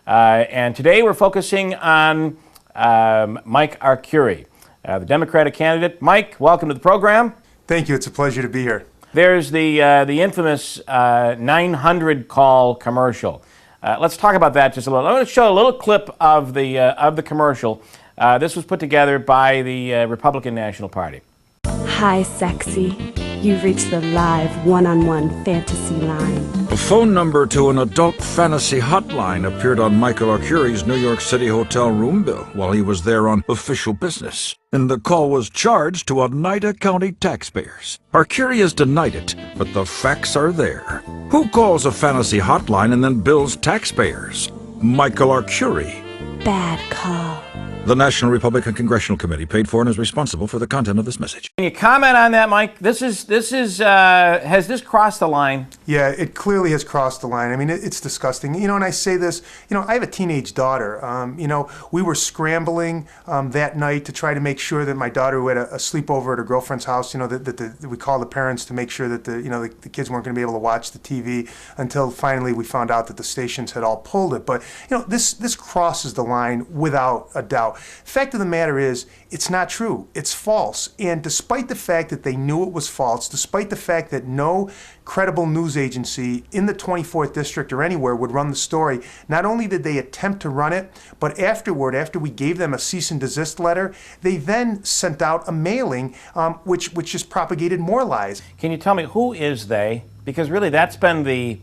And today we're focusing on Mike Arcuri, the Democratic candidate. Mike, welcome to the program. Thank you. It's a pleasure to be here. There's the infamous 900 call commercial. Let's talk about that just a little. I'm going to show a little clip of the commercial. This was put together by the Republican National Party. Hi, sexy. You've reached the live one-on-one fantasy line. A phone number to an adult fantasy hotline appeared on Michael Arcuri's New York City hotel room bill while he was there on official business, and the call was charged to Oneida County taxpayers. Arcuri has denied it, but the facts are there. Who calls a fantasy hotline and then bills taxpayers? Michael Arcuri. Bad call. The National Republican Congressional Committee paid for and is responsible for the content of this message. Can you comment on that, Mike? Has this crossed the line? Yeah, it clearly has crossed the line. I mean, it's disgusting. You know, and I say this, I have a teenage daughter. We were scrambling that night to try to make sure that my daughter, who had a sleepover at her girlfriend's house, that we called the parents to make sure that the kids weren't going to be able to watch the TV until finally we found out that the stations had all pulled it. But, this crosses the line without a doubt. Fact of the matter is, it's not true. It's false. And despite the fact that they knew it was false, despite the fact that no credible news agency in the 24th District or anywhere would run the story, not only did they attempt to run it, but after we gave them a cease and desist letter, they then sent out a mailing which just propagated more lies. Can you tell me who is they? Because really that's been the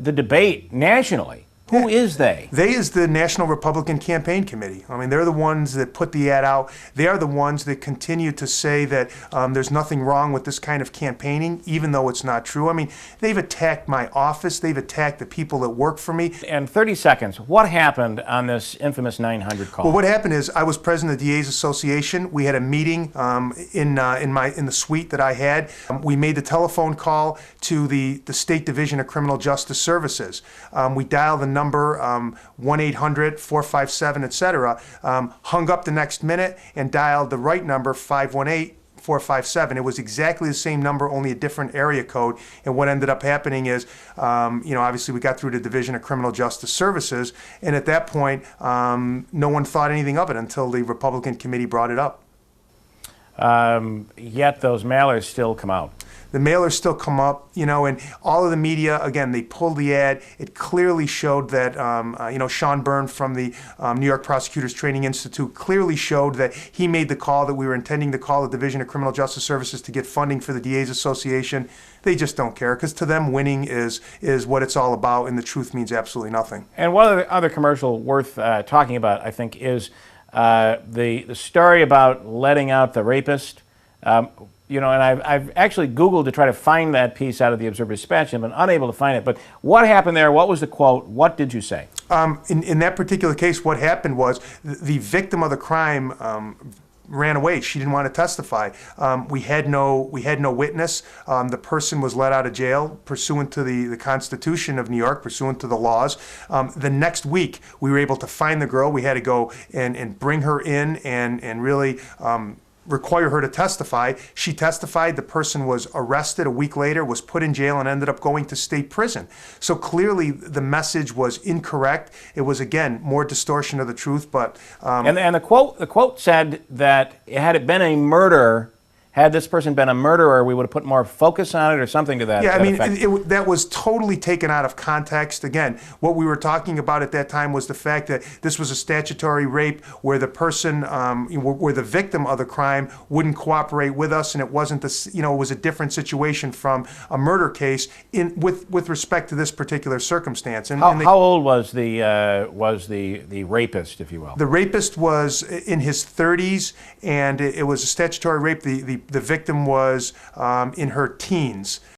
debate nationally. Who is they? They is the National Republican Campaign Committee. I mean, they're the ones that put the ad out. They are the ones that continue to say that there's nothing wrong with this kind of campaigning, even though it's not true. I mean, they've attacked my office. They've attacked the people that work for me. And 30 seconds, what happened on this infamous 900 call? Well, what happened is I was president of the DA's Association. We had a meeting in the suite that I had. We made the telephone call to the State Division of Criminal Justice Services. We dialed the number 1-800-457, etc. Hung up the next minute and dialed the right number, 518-457. It was exactly the same number, only a different area code. And what ended up happening is, obviously we got through the Division of Criminal Justice Services, and at that point, no one thought anything of it until the Republican committee brought it up. Yet those mailers still come out. The mailers still come up, and all of the media, again, they pulled the ad. It clearly showed that, Sean Byrne from the New York Prosecutors Training Institute clearly showed that he made the call, that we were intending to call the Division of Criminal Justice Services to get funding for the DA's Association. They just don't care, because to them, winning is what it's all about, and the truth means absolutely nothing. And one other commercial worth talking about, I think, is the story about letting out the rapist. And I've actually Googled to try to find that piece out of the Observer-Dispatch and been unable to find it. But what happened there? What was the quote? What did you say? In that particular case, what happened was the victim of the crime ran away. She didn't want to testify. We had no witness. The person was let out of jail pursuant to the Constitution of New York, pursuant to the laws. The next week, we were able to find the girl. We had to go and bring her in and really require her to testify. She testified. The person was arrested a week later, was put in jail, and ended up going to state prison. So clearly the message was incorrect. It was, again, more distortion of the truth. But and the quote said that had it been a murder, had this person been a murderer, we would have put more focus on it or something to that effect. Yeah, I mean, that was totally taken out of context. Again, what we were talking about at that time was the fact that this was a statutory rape where the person, where the victim of the crime wouldn't cooperate with us, and it wasn't it was a different situation from a murder case with respect to this particular circumstance. And how old was the rapist, if you will? The rapist was in his 30s, and it was a statutory rape. The victim was in her teens.